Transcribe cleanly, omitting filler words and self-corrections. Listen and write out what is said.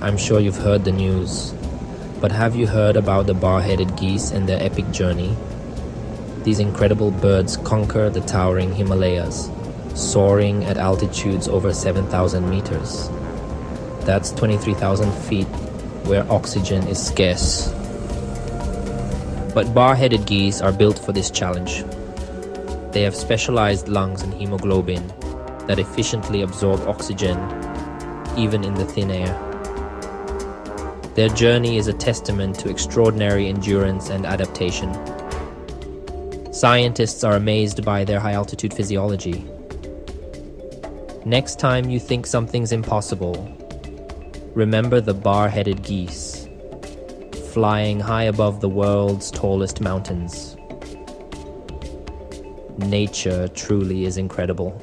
I'm sure you've heard the news, but have you heard about the bar-headed geese and their epic journey? These incredible birds conquer the towering Himalayas, soaring at altitudes over 7,000 meters. That's 23,000 feet, where oxygen is scarce. But bar-headed geese are built for this challenge. They have specialized lungs and hemoglobin that efficiently absorb oxygen, even in the thin air. Their journey is a testament to extraordinary endurance and adaptation. Scientists are amazed by their high-altitude physiology. Next time you think something's impossible, remember the bar-headed geese, flying high above the world's tallest mountains. Nature truly is incredible.